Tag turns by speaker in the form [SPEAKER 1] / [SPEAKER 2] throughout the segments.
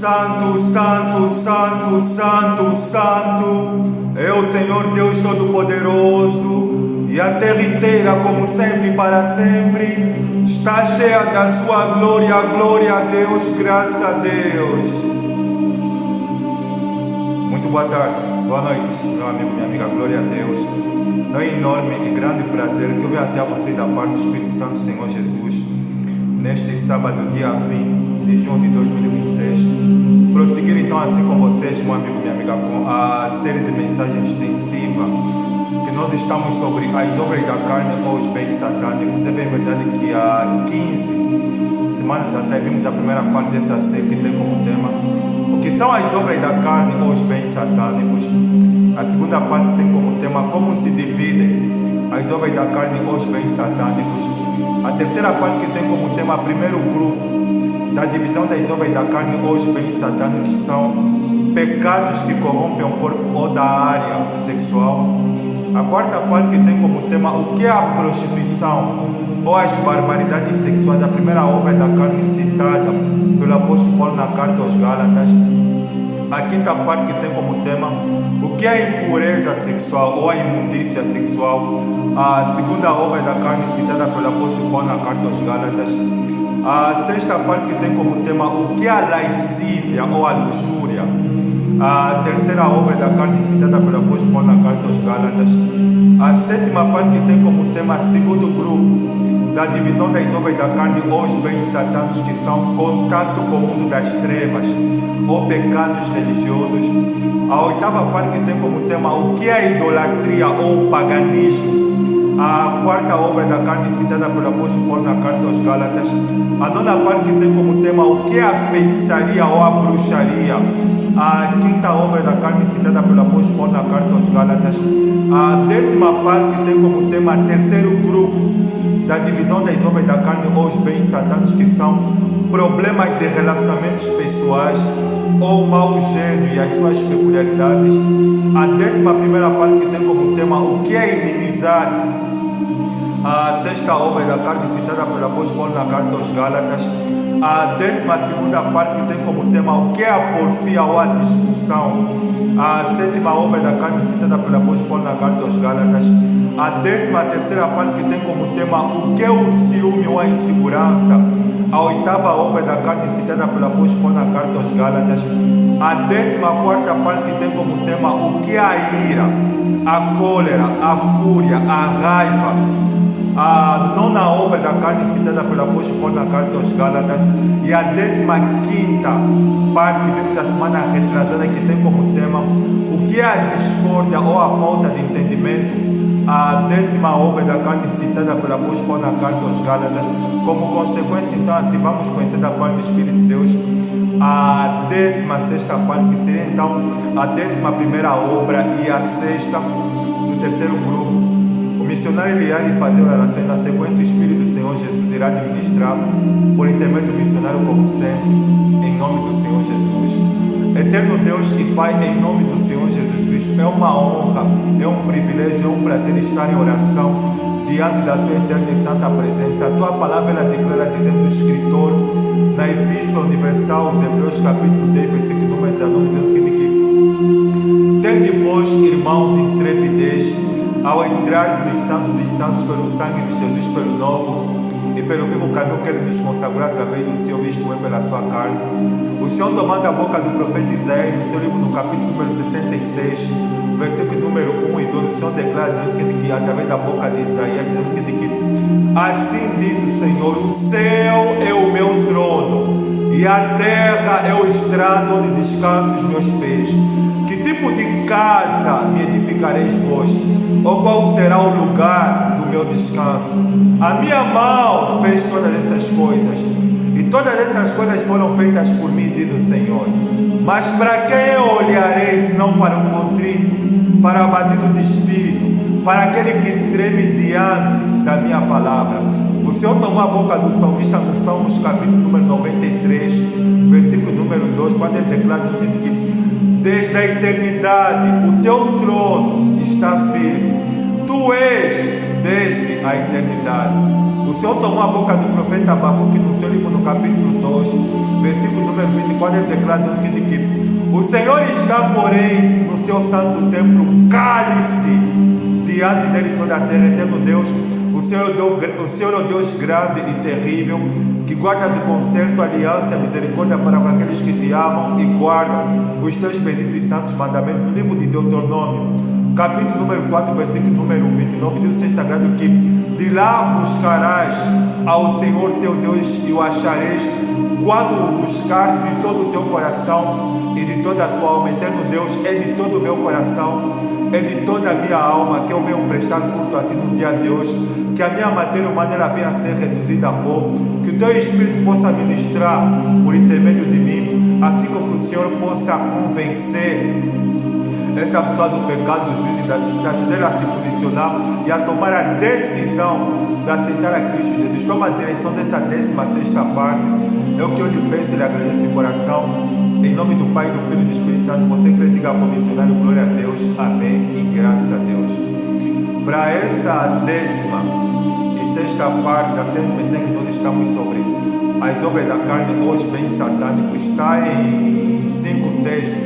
[SPEAKER 1] Santo, Santo, Santo, Santo, Santo, é o Senhor Deus Todo-Poderoso, e a terra inteira, como sempre e para sempre, está cheia da sua glória. Glória a Deus, graças a Deus. Muito boa tarde, boa noite, meu amigo, minha amiga, glória a Deus. É um enorme e grande prazer que eu venho até a você da parte do Espírito Santo do Senhor Jesus, neste sábado, dia 20 de junho de 2026. Prosseguir então assim com vocês, meu amigo, minha amiga, com a série de mensagens extensiva que nós estamos sobre as obras da carne ou os bens satânicos. É bem verdade que há 15 semanas atrás vimos a primeira parte dessa série que tem como tema o que são as obras da carne ou os bens satânicos. A segunda parte tem como tema como se dividem as obras da carne ou os bens satânicos. A terceira parte que tem como tema primeiro grupo da divisão das obras da carne ou os bens satânicos são pecados que corrompem o corpo ou da área sexual. A quarta parte que tem como tema o que é a prostituição ou as barbaridades sexuais, a primeira obra da carne citada pelo apóstolo Paulo na carta aos Gálatas. A quinta parte que tem como tema o que é a impureza sexual ou a imundícia sexual, a segunda obra da carne citada pelo apóstolo Paulo na carta aos Gálatas. A sexta parte que tem como tema o que é a lascívia ou a luxúria, a terceira obra da carne citada pelo apóstolo Paulo na carta aos Gálatas. A sétima parte que tem como tema segundo grupo da divisão das obras da carne ou os bens satânicos, que são contato com o mundo das trevas ou pecados religiosos. A oitava parte que tem como tema o que é a idolatria ou paganismo, a quarta obra da carne citada pelo apóstolo Paulo na carta aos Gálatas. A nona parte que tem como tema o que é a feitiçaria ou a bruxaria, a quinta obra da carne citada pelo apóstolo Paulo na carta aos Gálatas. A décima parte que tem como tema terceiro grupo da divisão das obras da carne ou os bens satânicos, que são problemas de relacionamentos pessoais ou mau gênio e as suas peculiaridades. A décima primeira parte que tem como tema o que é inimizade, a sexta obra da carne citada pelo apóstolo Paulo na carta aos Gálatas. A 12ª parte que tem como tema o que é a porfia ou a discussão, a sétima obra da carne citada pelo apóstolo Paulo na carta aos Gálatas. A 13ª parte que tem como tema o que é o ciúme ou a insegurança, a oitava obra da carne citada pelo apóstolo Paulo na carta aos Gálatas. A 14ª parte que tem como tema o que é a ira, a cólera, a fúria, a raiva. A nona obra da carne citada pelo apóstolo Paulo na carta aos Gálatas. E a 15ª parte que vimos a semana retrasada, que tem como tema o que é a discórdia ou a falta de entendimento, a 10ª obra da carne citada pelo apóstolo Paulo na carta aos Gálatas. Como consequência, então, assim vamos conhecer da parte do Espírito de Deus a 16ª parte, que seria então a 11ª obra e a sexta do terceiro grupo. O missionário irá lhe fazer orações. Na sequência, o Espírito do Senhor Jesus irá administrar por intermédio do missionário, como sempre, em nome do Senhor Jesus. Eterno Deus e Pai, em nome do Senhor Jesus Cristo, é uma honra, é um privilégio, é um prazer estar em oração diante da Tua eterna e santa presença. A Tua palavra ela declara, dizendo o escritor na Epístola Universal aos Hebreus, capítulo 10, versículo número 19, diz o seguinte: tende, pois, irmãos, intrepidez ao entrar no Santo dos Santos pelo sangue de Jesus, pelo novo e pelo vivo caminho que Ele nos consagrou através do Senhor, visto é pela sua carne. O Senhor, tomando a boca do profeta Isaías, no seu livro, no capítulo número 66, versículo número 1 e 12, o Senhor declara, dizendo que através da boca de Isaías, dizendo que assim diz o Senhor: o céu é o meu trono e a terra é o estrado onde descansam os meus pés. Que tipo de casa me edificareis vós? Ou qual será o lugar do meu descanso? A minha mão fez todas essas coisas, e todas essas coisas foram feitas por mim, diz o Senhor. Mas para quem eu olharei, senão para o contrito, para o abatido de espírito, para aquele que treme diante da minha palavra? O Senhor tomou a boca do salmista no Salmos capítulo número 93, versículo número 2, quando ele declara o seguinte: que desde a eternidade o teu trono está firme, tu és desde a eternidade. O Senhor tomou a boca do profeta Abacuque no seu livro, no capítulo 2, versículo número 20, quando ele declara o seguinte que o Senhor está, porém, no seu santo templo, cale-se diante dele toda a terra, eterno Deus. O Senhor é o Deus grande e terrível, que guarda de concerto, aliança e misericórdia para com aqueles que te amam e guardam os teus benditos e santos mandamentos. No livro de Deuteronômio, capítulo número 4, versículo número 29, diz o texto sagrado que de lá buscarás ao Senhor teu Deus e o achareis quando o buscares de todo o teu coração e de toda a tua alma. Eterno Deus, é de todo o meu coração, é de toda a minha alma que eu venho prestar culto a ti no dia de hoje, que a minha matéria humana ela venha a ser reduzida a pó, que o teu Espírito possa ministrar por intermédio de mim, assim como que o Senhor possa convencer essa pessoa do pecado, do juízo e da justiça, ajudar ela a se posicionar e a tomar a decisão de aceitar a Cristo Jesus. Toma a direção dessa 16ª parte, é o que eu lhe peço e lhe agradeço de coração, em nome do Pai, do Filho e do Espírito Santo. Você crê, diga para o missionário, glória a Deus, amém e graças a Deus. Para essa 16ª parte da série de mensagens que nós estamos sobre as obras da carne, hoje bem satânico, está em 5 textos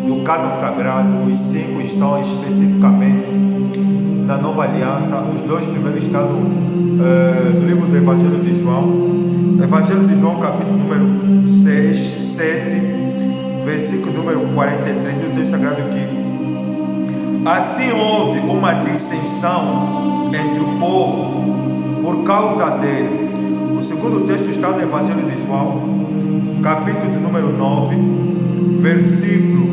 [SPEAKER 1] do Cânon Sagrado. Os 5 estão especificamente na Nova Aliança. Os 2 primeiros estão no livro do Evangelho de João. Evangelho de João, capítulo número 6, 7, versículo número 43, diz o texto sagrado que assim houve uma dissensão entre o povo por causa dele. O segundo texto está no Evangelho de João, capítulo de número 9, versículo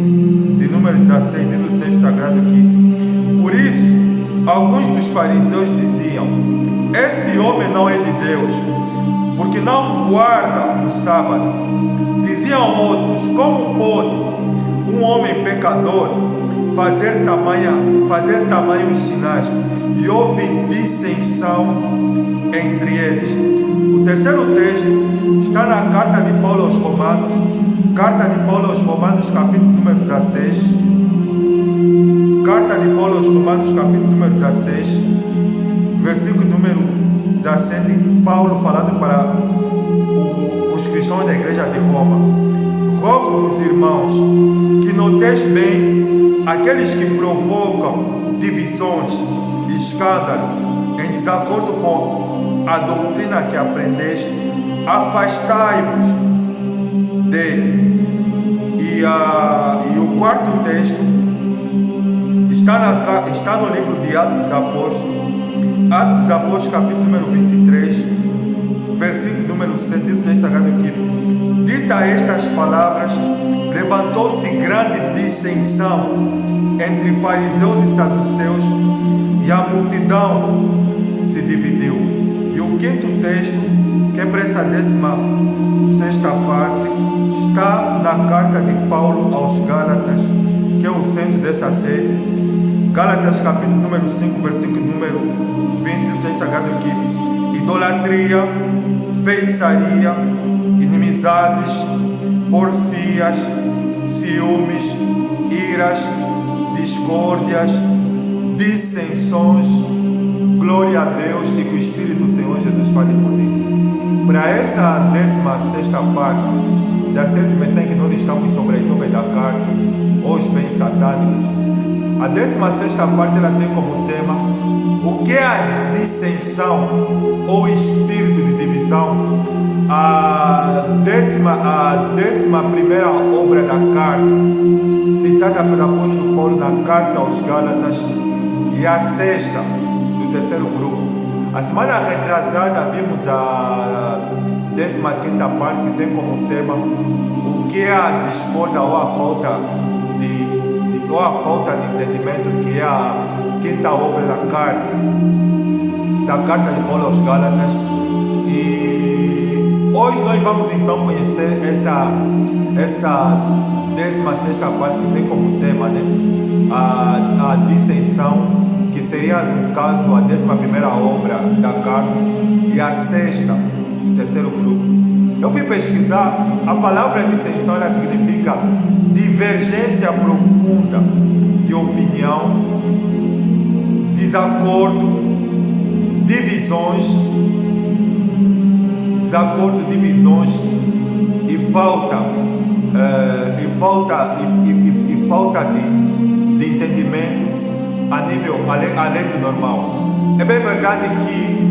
[SPEAKER 1] de número 16, diz o texto sagrado que por isso alguns dos fariseus diziam: esse homem não é de Deus, porque não guarda o sábado. Diziam outros: como pode um homem pecador fazer tamanhos sinais? E houve dissensão entre eles. O terceiro texto está na carta de Paulo aos Romanos, carta de Paulo aos Romanos, capítulo número 16. Carta de Paulo aos Romanos, capítulo número 16, versículo número 17, Paulo falando para os cristãos da igreja de Roma: rogo-vos, irmãos, que noteis bem aqueles que provocam divisões e escândalo em desacordo com a doutrina que aprendeste, afastai-vos dele. E o quarto texto está no livro de Atos dos Apóstolos, capítulo número 23, versículo número 7, diz o texto sagrado que, dita estas palavras, levantou-se grande dissensão entre fariseus e saduceus, e a multidão se dividiu. E o quinto texto, que é para essa 16ª parte, está na carta de Paulo aos Gálatas, que é o centro dessa série. Gálatas, capítulo número 5, versículo número 20, diz o texto sagrado que idolatria, feitiçaria, inimizades, porfias, ciúmes, iras, discórdias, dissensões. Glória a Deus, e que o Espírito do Senhor Jesus fale por mim. Para essa 16ª parte da série de mensagens que nós estamos sobre as obras da carne, os bens satânicos, a 16ª parte ela tem como tema o que é a dissensão ou espírito de divisão. A 11ª obra da carne, citada pelo apóstolo Paulo na carta aos Gálatas, e a 6ª do terceiro grupo. A semana retrasada vimos a 15ª parte, que tem como tema o que é a discórdia ou a falta de entendimento, que é a 5ª obra da carne, da carta de Paulo aos Gálatas. E hoje nós vamos então conhecer essa 16ª parte, que tem como tema, né, a dissensão, que seria no caso a 11ª obra da carne, e a 6ª do terceiro grupo. Eu fui pesquisar, a palavra dissensão ela significa divergência profunda de opinião, desacordo, divisões, desacordos, divisões e falta de entendimento a nível além do normal. É bem verdade que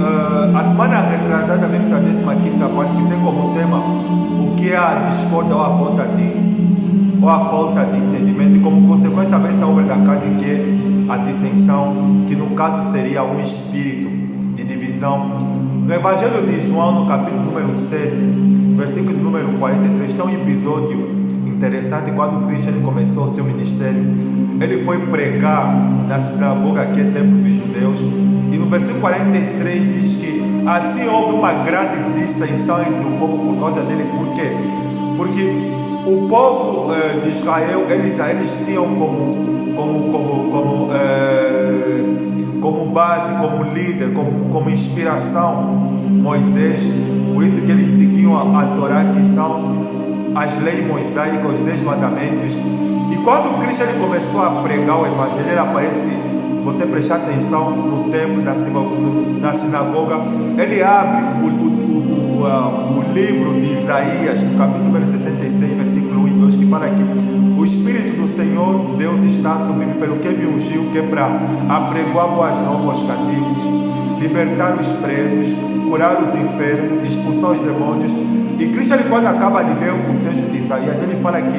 [SPEAKER 1] a semana retrasada vimos a 15ª parte, que tem como tema o que é a discórdia ou a falta de entendimento, e como consequência dessa obra da carne, que é a dissensão, que no caso seria um espírito de divisão. No Evangelho de João, no capítulo número 7, versículo número 43, tem um episódio interessante. Quando Cristo começou o seu ministério, ele foi pregar na sinagoga, que é templo dos judeus, e no versículo 43 diz que assim houve uma grande dissensão entre o povo por causa dele. Por quê? Porque o povo de Israel, eles tinham como base, como líder, como inspiração Moisés. Por isso que eles seguiam a Torá, que são as leis mosaicas, os 10 mandamentos. E quando Cristo começou a pregar o Evangelho, ele aparece, você prestar atenção, no templo, na sinagoga, ele abre o livro de Isaías, no capítulo número 66, versículo 1 e 2, que fala aqui: o Espírito do Senhor Deus está sobre mim, pelo que me ungiu, que é para apregoar boas novas aos cativos, libertar os presos, curar os enfermos, expulsar os demônios. E Cristo, quando acaba de ler o texto de Isaías, ele fala que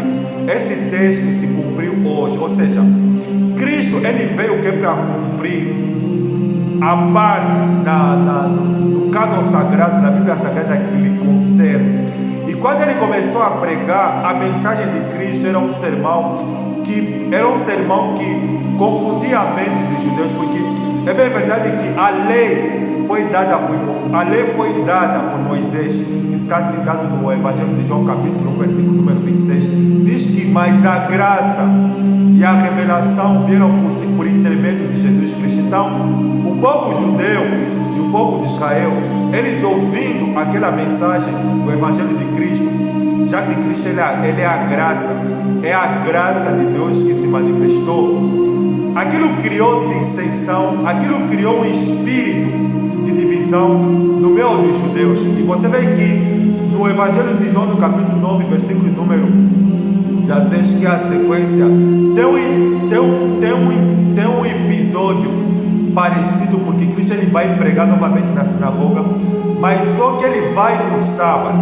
[SPEAKER 1] esse texto se cumpriu hoje. Ou seja, Cristo, ele veio que para cumprir a parte no cânon sagrado, na Bíblia Sagrada, que lhe concerne. E quando ele começou a pregar, a mensagem de Cristo era um sermão que confundia a mente dos judeus, porque é bem verdade que a lei foi dada por Moisés. Está citado no Evangelho de João, capítulo 1, versículo número 26. Diz que mas a graça e a revelação vieram por intermédio de Jesus Cristo. Então, o povo judeu e o povo de Israel, eles ouvindo aquela mensagem do Evangelho de Cristo, já que Cristo ele é a graça de Deus que se manifestou, aquilo criou dissensão, aquilo criou um espírito de divisão no meio dos judeus. E você vê que no Evangelho de João, no capítulo 9, versículo número 16, que é a sequência, tem um episódio parecido, porque Cristo ele vai pregar novamente na sinagoga, mas só que ele vai no sábado.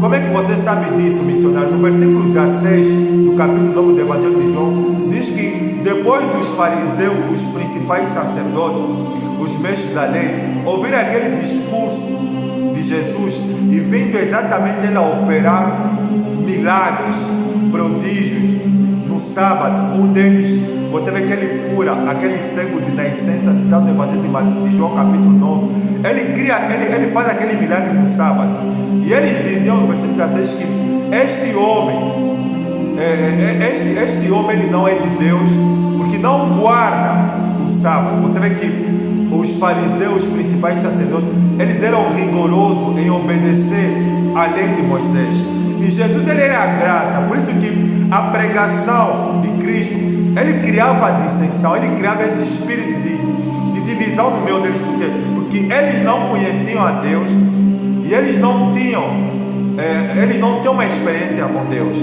[SPEAKER 1] Como é que você sabe disso, missionário? No versículo 16 do capítulo 9 do Evangelho de João, diz que depois dos fariseus, os principais sacerdotes, os mestres da lei, ouviram aquele discurso de Jesus e vindo exatamente ele a operar milagres, prodígios no sábado. Um deles, você vê que ele cura aquele cego de nascença, citado no Evangelho de João capítulo 9. Ele faz aquele milagre no sábado, e eles diziam no versículo 16 que este homem ele não é de Deus, porque não guarda o sábado. Você vê que os fariseus, os principais sacerdotes, eles eram rigorosos em obedecer à lei de Moisés. E Jesus, ele era a graça. Por isso que a pregação de Cristo, ele criava a dissensão, ele criava esse espírito de divisão no meio deles. Por quê? Porque eles não conheciam a Deus e eles não tinham uma experiência com Deus.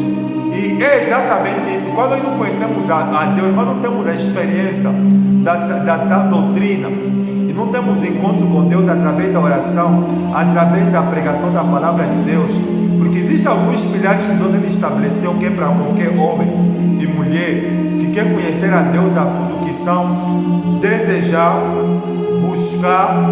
[SPEAKER 1] E é exatamente isso. Quando nós não conhecemos a Deus, nós não temos a experiência da sã doutrina, e não temos encontro com Deus através da oração, através da pregação da palavra de Deus, porque existem alguns pilares que Deus ele estabeleceu, que é para qualquer homem e mulher que quer conhecer a Deus a fundo, que são desejar, buscar,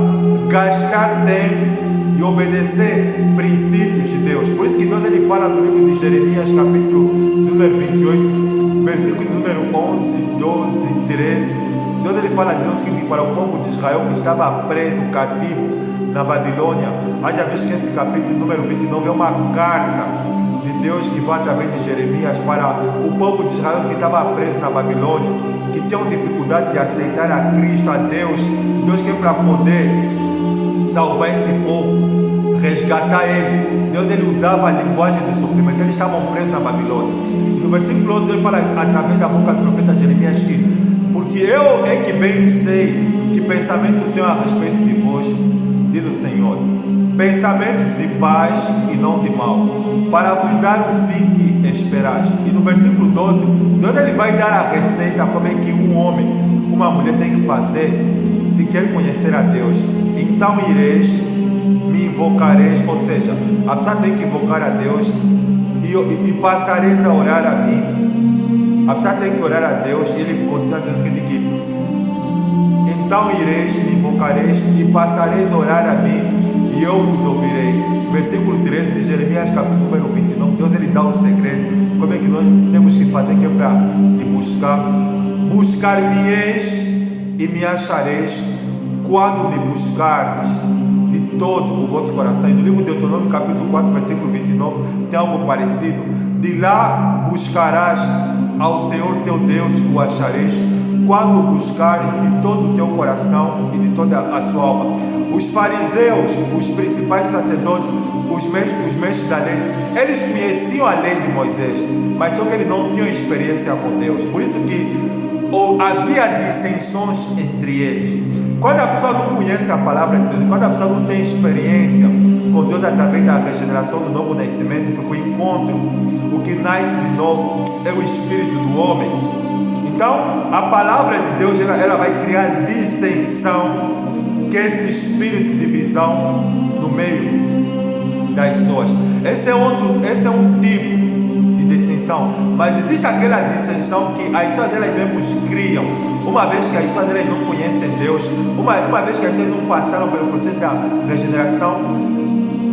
[SPEAKER 1] gastar tempo e obedecer princípios de Deus. Por isso que Deus ele fala no livro de Jeremias, capítulo número 28, versículo número 11, 12, 13. Deus ele fala que para o povo de Israel que estava preso, cativo na Babilônia. Haja visto que esse capítulo número 29 é uma carta de Deus que vai através de Jeremias para o povo de Israel que estava preso na Babilônia, que tinham dificuldade de aceitar a Cristo, a Deus. Deus que é para poder salvar esse povo, resgatar ele. Deus ele usava a linguagem do sofrimento. Eles estavam presos na Babilônia. E no versículo 11 Deus fala através da boca do profeta Jeremias que porque eu que bem sei que pensamento tenho a respeito de vós, diz o Senhor, pensamentos de paz e não de mal, para vos dar o fim que esperais. E no versículo 12, Deus ele vai dar a receita como é que um homem, uma mulher tem que fazer se quer conhecer a Deus. Então ireis, me invocareis, ou seja, a pessoa tem que invocar a Deus e passareis a orar a mim. A pessoa tem que orar a Deus e ele continua dizendo que então ireis, me invocareis e passareis a orar a mim e eu vos ouvirei. Versículo 13 de Jeremias, capítulo número 29. Deus ele dá o segredo, como é que nós temos que fazer, que é para buscar. Buscar-me-eis e me achareis quando me buscardes de todo o vosso coração. E no livro de Deuteronômio, capítulo 4, versículo 29, tem algo parecido. De lá buscarás ao Senhor teu Deus, o achareis, quando buscares de todo o teu coração e de toda a sua alma. Os fariseus, os principais sacerdotes, os mestres da lei, eles conheciam a lei de Moisés, mas só que eles não tinham experiência com Deus. Por isso que havia dissensões entre eles. Quando a pessoa não conhece a palavra de Deus, quando a pessoa não tem experiência com Deus através da regeneração do novo nascimento, porque o encontro, o que nasce de novo, é o espírito do homem. Então, a palavra de Deus ela vai criar dissensão, que é esse espírito de divisão no meio das pessoas. Esse é um tipo de dissensão, mas existe aquela dissensão que as pessoas elas mesmas criam, uma vez que as pessoas elas não conhecem Deus, uma vez que as pessoas não passaram pelo processo da regeneração,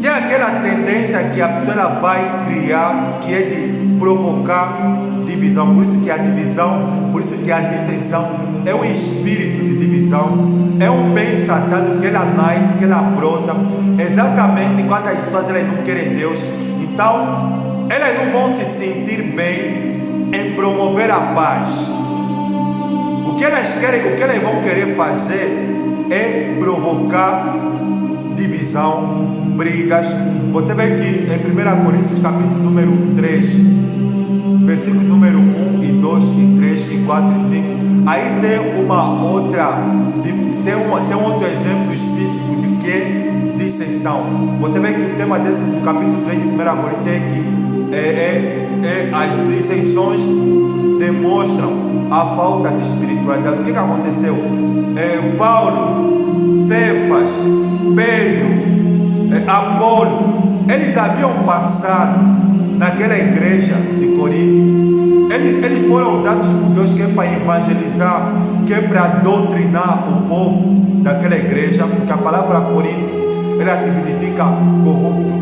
[SPEAKER 1] tem aquela tendência que a pessoa ela vai criar, que é de provocar divisão. Por isso que a divisão, por isso que a dissensão é um espírito de divisão, é um bem satânico que ela nasce, que ela brota exatamente quando as pessoas elas não querem Deus. Então elas não vão se sentir bem em promover a paz. O que elas querem, o que elas vão querer fazer é provocar divisão, brigas. Você vê que em 1 Coríntios capítulo número 3, versículo número 1 e 2 e 3 e 4 e 5, aí tem um outro exemplo específico de que é dissensão. Você vê que o tema do capítulo 3 de 1 Coríntios é que as dissensões demonstram a falta de espiritualidade. O que aconteceu? Paulo, Cefas, Pedro, Apolo, eles haviam passado naquela igreja de Corinto. Eles foram usados por Deus, que é para evangelizar, que é para doutrinar o povo daquela igreja, porque a palavra Corinto ela significa corrupto.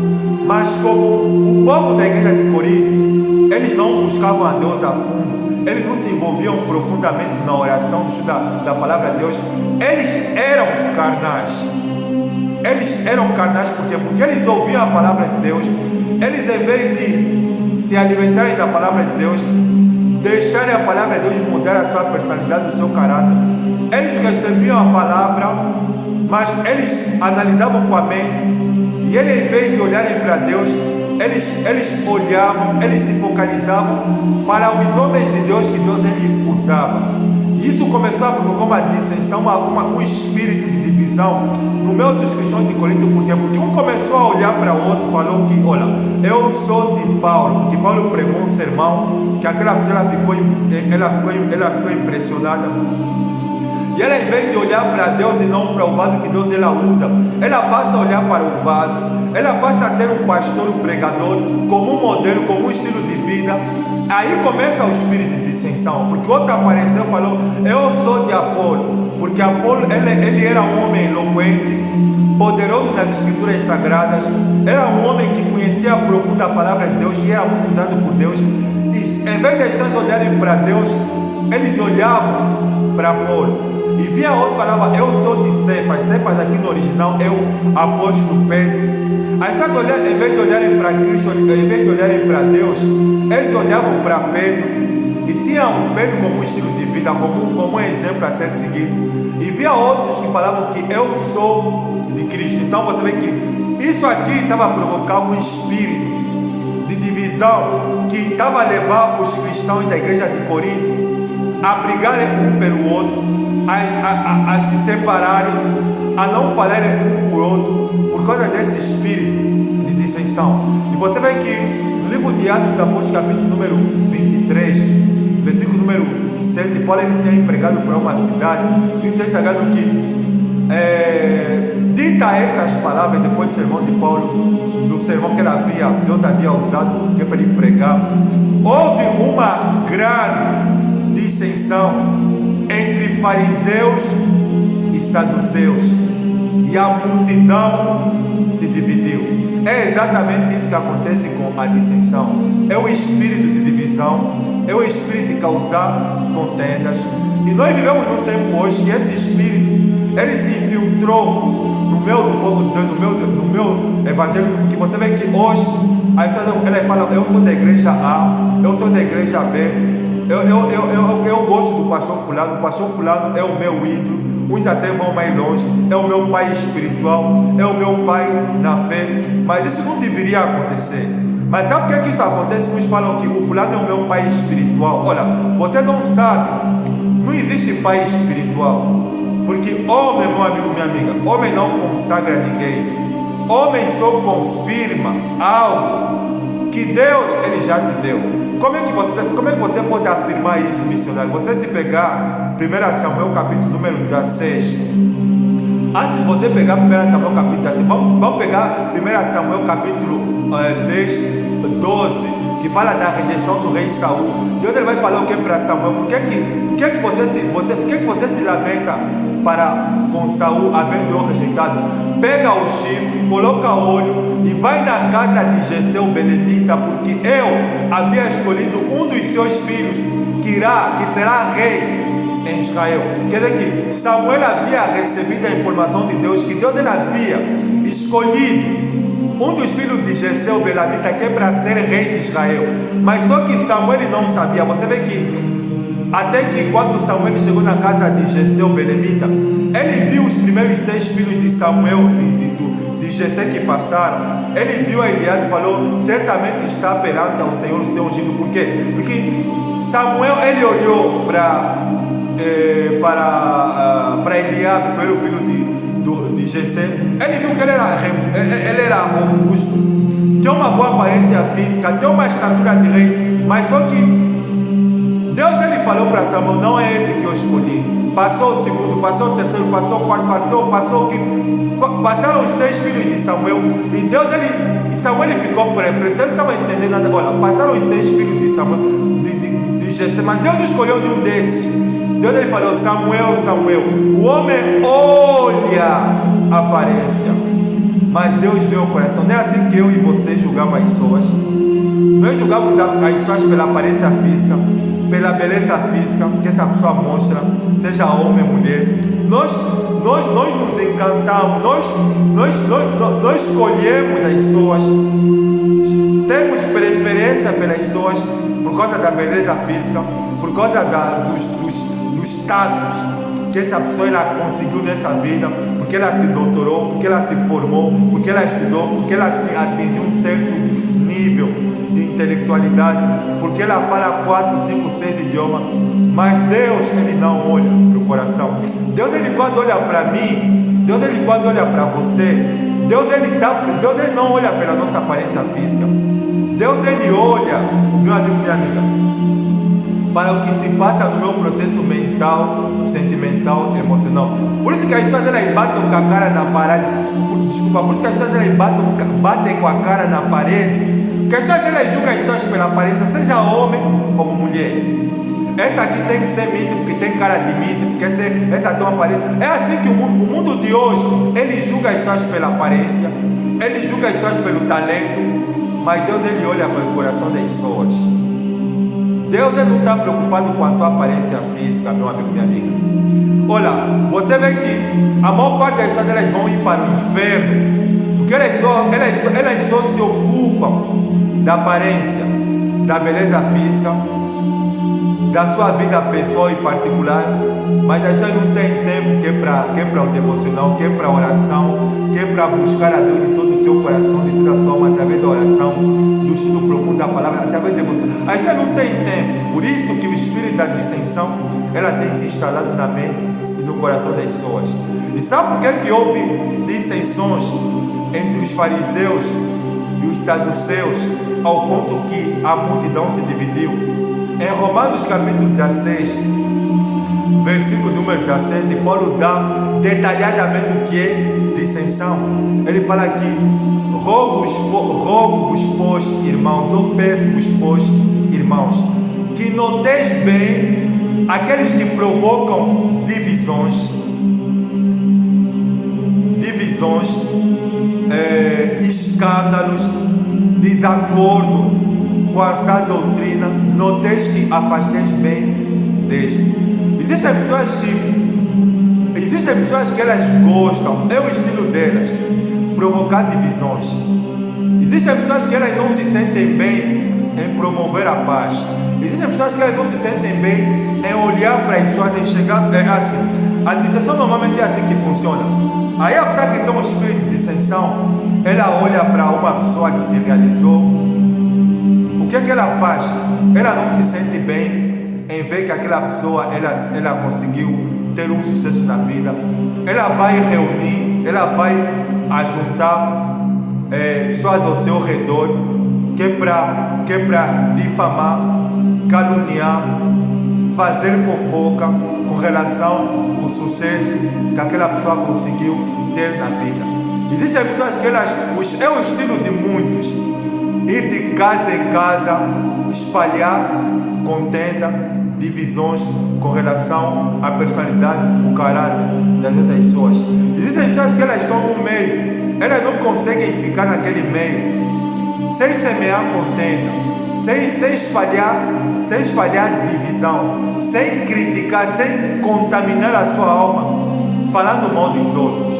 [SPEAKER 1] Mas como o povo da igreja de Corinto, eles não buscavam a Deus a fundo, eles não se envolviam profundamente na oração, no estudo da palavra de Deus, eles eram carnais. Eles eram carnais porque eles ouviam a palavra de Deus, eles em vez de se alimentarem da palavra de Deus, deixarem a palavra de Deus mudar a sua personalidade, o seu caráter, eles recebiam a palavra, mas eles analisavam com a mente, e eles em vez de olharem para Deus, eles olhavam, eles se focalizavam para os homens de Deus que Deus ele usava. Isso começou a provocar uma dissensão, um espírito de divisão no meio dos cristãos de Corinto. Por quê? Porque um começou a olhar para o outro, falou que, olha, eu sou de Paulo, porque Paulo pregou um sermão que aquela pessoa ela ficou impressionada. E ela, em vez de olhar para Deus e não para o vaso que Deus ela usa, ela passa a olhar para o vaso, ela passa a ter um pastor, um pregador, como um modelo, como um estilo de vida. Aí começa o espírito de dissensão, porque outro apareceu e falou, eu sou de Apolo, porque Apolo ele era um homem eloquente, poderoso nas escrituras sagradas, era um homem que conhecia a profunda palavra de Deus e era muito usado por Deus. E em vez de as pessoas olharem para Deus, eles olhavam para Apolo. E vinha outro e falava, eu sou de Cefas. Cefas aqui no original é o apóstolo Pedro. As pessoas, em vez de olharem para Cristo, em vez de olharem para Deus, eles olhavam para Pedro e tinham Pedro como um estilo de vida, como um exemplo a ser seguido. E via outros que falavam que eu sou de Cristo. Então você vê que isso aqui estava a provocar um espírito de divisão que estava a levar os cristãos da igreja de Corinto a brigarem um pelo outro, a se separarem, a não falarem um por outro, por causa desse espírito de dissensão. E você vê que no livro de Atos dos Apóstolos, capítulo número 23, versículo número 7, Paulo ele tinha empregado para uma cidade, e o texto está dizendo que dita essas palavras depois do sermão de Paulo, do sermão que Deus havia usado, que é para ele pregar, houve uma grande dissensão entre fariseus e saduceus, e a multidão se dividiu. É exatamente isso que acontece com a dissensão. É o espírito de divisão, é o espírito de causar contendas. E nós vivemos num tempo hoje que esse espírito ele se infiltrou no meio do povo, no meu evangelho, porque você vê que hoje as pessoas elas falam: eu sou da igreja A, eu sou da igreja B, eu gosto do pastor fulano, o pastor fulano é o meu ídolo. Uns até vão mais longe, é o meu pai espiritual, é o meu pai na fé. Mas isso não deveria acontecer. Mas sabe por que isso acontece? Uns falam que o fulano é o meu pai espiritual. Olha, você não sabe, não existe pai espiritual. Porque homem, meu amigo, minha amiga, homem não consagra ninguém. Homem só confirma algo que Deus ele já te deu. Como é que você pode afirmar isso, missionário? Você se pegar 1 Samuel capítulo número 16. Antes de você pegar 1 Samuel capítulo 16, vamos pegar 1 Samuel capítulo 10, 12, que fala da rejeição do rei Saul. Deus ele vai falar o que para Samuel? Por que você se lamenta com Saul havendo o rejeitado? Pega o chifre, coloca óleo e vai na casa de Jessé o belemita, porque eu havia escolhido um dos seus filhos que será rei em Israel. Quer dizer que Samuel havia recebido a informação de Deus, que Deus ele havia escolhido um dos filhos de Jessé o belemita, que é para ser rei de Israel. Mas só que Samuel ele não sabia. Você vê que até que quando Samuel chegou na casa de Jessé o belemita, ele viu os primeiros 6 filhos de Samuel, de Jessé que passaram. Ele viu a Eliabe e falou: certamente está perante ao Senhor o seu ungido. Por quê? Porque Samuel ele olhou para Eliabe, para o filho de Jessé. Ele viu que ele era robusto, tinha uma boa aparência física, tinha uma estatura de rei. Mas só que Deus ele falou para Samuel: não é esse que eu escolhi. Passou o segundo, passou o terceiro, passou o quarto, passou o quinto. Passaram os 6 filhos de Samuel. E Samuel ele ficou preso. Ele não estava entendendo nada. Olha, passaram os 6 filhos de Samuel, de Jessé. Mas Deus escolheu nenhum desses. Deus ele falou: Samuel, Samuel, o homem olha a aparência, mas Deus vê o coração. Não é assim que eu e você julgamos as pessoas. Nós julgamos as pessoas pela aparência física, pela beleza física que essa pessoa mostra, seja homem ou mulher. Nós nos encantamos, nós escolhemos as pessoas, temos preferência pelas pessoas por causa da beleza física, por causa do status que essa pessoa ela conseguiu nessa vida, porque ela se doutorou, porque ela se formou, porque ela estudou, porque ela atingiu um certo nível de intelectualidade, porque ela fala 4, 5, 6 idiomas. Mas Deus ele não olha para o coração. Deus ele quando olha para mim, Deus ele quando olha para você, Deus ele não olha pela nossa aparência física. Deus ele olha, meu amigo, minha amiga, para o que se passa no meu processo mental, sentimental, emocional. Por isso que as pessoas elas batem com a cara na parede. Desculpa, por isso que as pessoas elas batem com a cara na parede. Porque as pessoas elas julgam as pessoas pela aparência, seja homem como mulher. Essa aqui tem que ser míssil, porque tem cara de míssil, porque essa tem uma aparência. É assim que o mundo de hoje, ele julga as pessoas pela aparência, ele julga as pessoas pelo talento, mas Deus ele olha para o coração das pessoas. Deus ele não está preocupado com a tua aparência física, meu amigo, minha amiga. Olha, você vê que a maior parte das pessoas elas vão ir para o inferno, porque elas só se ocupam da aparência, da beleza física, da sua vida pessoal e particular, mas as pessoas não têm tempo que é para o devocional, que é para a oração, que é para buscar a Deus de todo o seu coração, de toda a sua alma, através da oração, do estudo profundo da palavra, através de você. Aí você não tem tempo. Por isso que o espírito da dissensão, ela tem se instalado na mente e no coração das pessoas. E sabe por que houve dissensões entre os fariseus e os saduceus, ao ponto que a multidão se dividiu? Em Romanos capítulo 16, versículo número 17, Paulo dá detalhadamente o que é dissensão. Ele fala aqui: rogo-vos, pois, irmãos, ou peço-vos, pois, irmãos, que noteis bem aqueles que provocam divisões, escândalos, desacordo com a sã doutrina. Noteis que afasteis bem deste. Existem pessoas que elas gostam, é o estilo delas, provocar divisões. Existem pessoas que elas não se sentem bem em promover a paz. Existem pessoas que elas não se sentem bem em olhar para as pessoas, em chegar assim. A dissensão normalmente é assim que funciona. Aí a pessoa que tem um espírito de dissensão, ela olha para uma pessoa que se realizou. O que é que ela faz? Ela não se sente bem em ver que aquela pessoa ela conseguiu ter um sucesso na vida. Ela vai reunir, ela vai ajuntar pessoas ao seu redor, que é para difamar, caluniar, fazer fofoca com relação ao sucesso que aquela pessoa conseguiu ter na vida. Existem pessoas que é o estilo de muitos, ir de casa em casa, espalhar contenda, divisões com relação à personalidade, o caráter das outras pessoas. Existem pessoas que elas estão no meio, elas não conseguem ficar naquele meio, sem semear contenda, sem espalhar divisão, sem criticar, sem contaminar a sua alma, falando mal dos outros.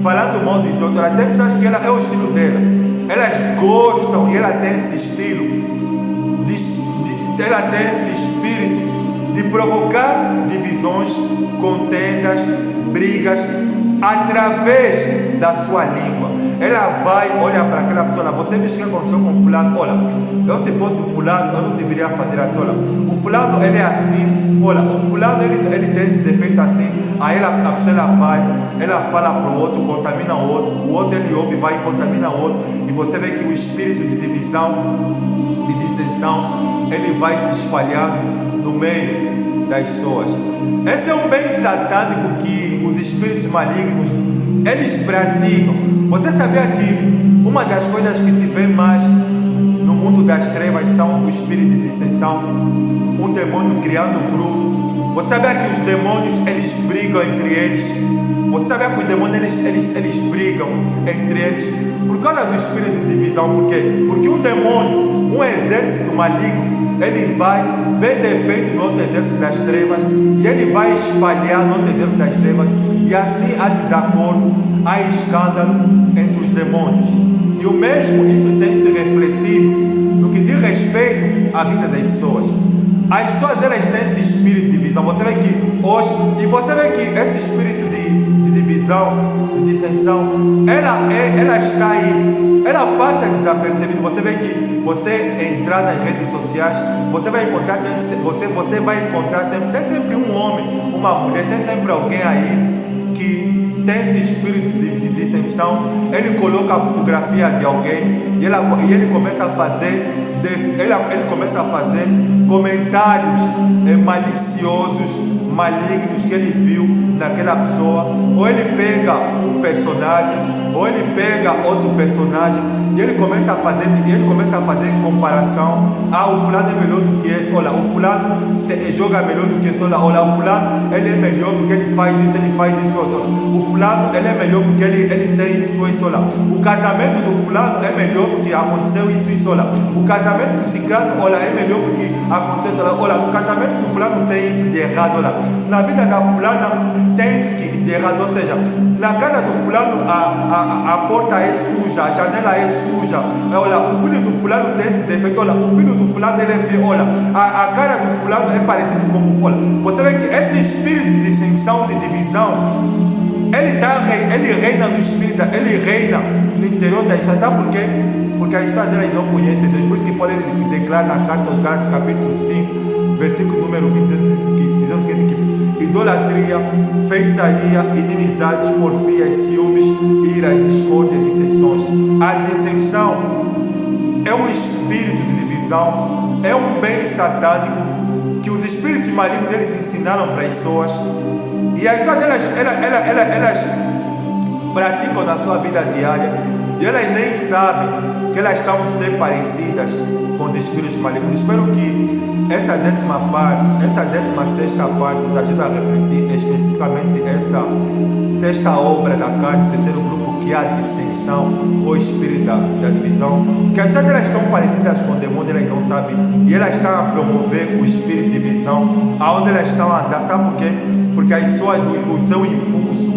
[SPEAKER 1] Ela tem pessoas que é o estilo dela, elas gostam e ela tem esse estilo, ela tem esse espírito de provocar divisões, contendas, brigas, através da sua língua. Ela vai, olha para aquela pessoa, você viu o que aconteceu com o fulano? Olha, eu se fosse o fulano, eu não deveria fazer assim. Olha, o fulano ele é assim, olha, o fulano ele tem esse defeito assim. Aí a pessoa ela fala para o outro, contamina o outro ele ouve, vai e contamina o outro. E você vê que o espírito de divisão, de dissensão, ele vai se espalhando no meio das pessoas. Esse é um bem satânico que os espíritos malignos eles praticam. Você sabia que uma das coisas que se vê mais no mundo das trevas são o espírito de dissensão, um demônio criando um grupo. Você sabia que os demônios eles brigam entre eles? Você sabia que os demônios eles brigam entre eles por causa do espírito de divisão? Por quê? Porque um demônio, um exército maligno, ele vai ver defeito no outro exército das trevas e ele vai espalhar no outro exército das trevas, e assim há desacordo, há escândalo entre os demônios. E o mesmo isso tem se refletido no que diz respeito à vida das pessoas. As pessoas elas têm esse espírito de divisão. Você vê que hoje, e você vê que esse espírito de divisão, de dissensão, ela está aí, ela passa desapercebida. Você vê que você entrar nas redes sociais, você vai encontrar sempre, tem sempre um homem, uma mulher, tem sempre alguém aí que tem esse espírito de dissensão. Ele coloca a fotografia de alguém e ele começa a fazer comentários maliciosos, malignos que ele viu naquela pessoa. Ou ele pega um personagem, ou ele pega outro personagem e ele começa a fazer comparação. O fulano é melhor do que esse. Olha, o fulano joga melhor do que esse. Olha, o fulano ele é melhor porque ele faz isso. Olha, o fulano ele é melhor porque ele tem isso. Olha, o casamento do fulano é melhor porque aconteceu isso. Olha, o casamento do ciclano, olha, é melhor porque aconteceu isso. Olha, o casamento do fulano tem isso de errado. Olha, na vida da fulana tem isso de errado. Ou seja, na casa do fulano a porta é suja, a janela é suja. Olha, o filho do fulano tem esse defeito. Olha, o filho do fulano ele é feio. Olha, a cara do fulano é parecido como o fulano. Você vê que esse espírito de dissensão, de divisão, ele reina no espírito, ele reina no interior da pessoa. Sabe por quê? porque a história dela não conhece Deus. Por isso que Paulo declara na carta aos Gálatas, capítulo 5, versículo número 20, dizendo o seguinte, que idolatria, feitiçaria, inimizades, porfias, ciúmes, ira, discórdia, dissensões. A dissensão é um espírito de divisão, é um bem satânico que os espíritos malignos deles ensinaram para as pessoas, e as pessoas elas praticam na sua vida diária, e elas nem sabem que elas estão sendo parecidas com os espíritos malignos. Espero que essa 16ª parte nos ajude a refletir especificamente essa sexta obra da carne, o terceiro grupo, que é a dissensão, ou espírito da divisão. Porque as pessoas elas estão parecidas com o demônio, elas não sabem, e elas estão a promover o espírito de divisão, aonde elas estão a andar. Sabe por quê? Porque as pessoas, o seu impulso,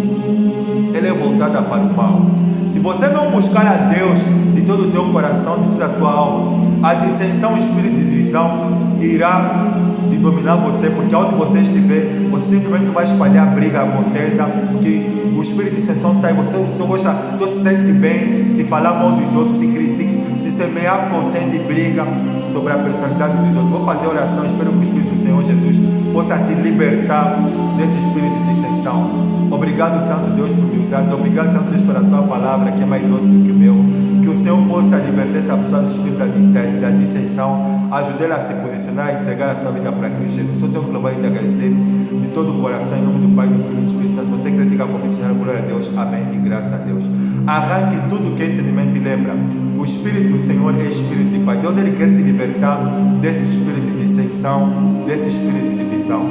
[SPEAKER 1] ele é voltado para o mal. Se você não buscar a Deus de todo o teu coração, de toda a tua alma, a dissensão, o espírito de divisão irá de dominar você, porque onde você estiver, você simplesmente vai espalhar briga, contenda, porque o espírito de dissensão está aí. Você se sente bem, se falar mal dos outros, se semear contenda e briga sobre a personalidade dos outros. Vou fazer oração, espero que o Espírito do Senhor Jesus possa te libertar desse espírito de dissensão. Obrigado, Santo Deus, por me usar. Obrigado, Santo Deus, pela tua palavra, que é mais doce do que o meu. Que o Senhor possa libertar essa pessoa do espírito da dissensão, ajudar ela a se posicionar e entregar a sua vida para Cristo Jesus. Só tenho que louvar e te agradecer de todo o coração, em nome do Pai, do Filho e do Espírito Santo. Se você quer diga como missionário, glória a Deus, amém e graças a Deus. Arranque tudo que é entendimento e lembra, o Espírito do Senhor é Espírito de Pai. Deus, Ele quer te libertar desse espírito de dissensão, desse espírito de divisão.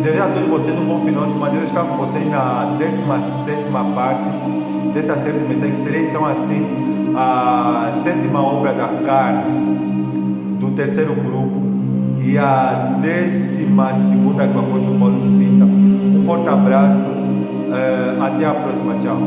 [SPEAKER 1] Desejo a todos vocês um bom final de semana. Deus está com vocês na 17ª parte dessa série de mensagens, que seria então assim a 7ª obra da carne do terceiro grupo e a 12ª que o apóstolo Paulo cita. Um forte abraço, até a próxima, tchau.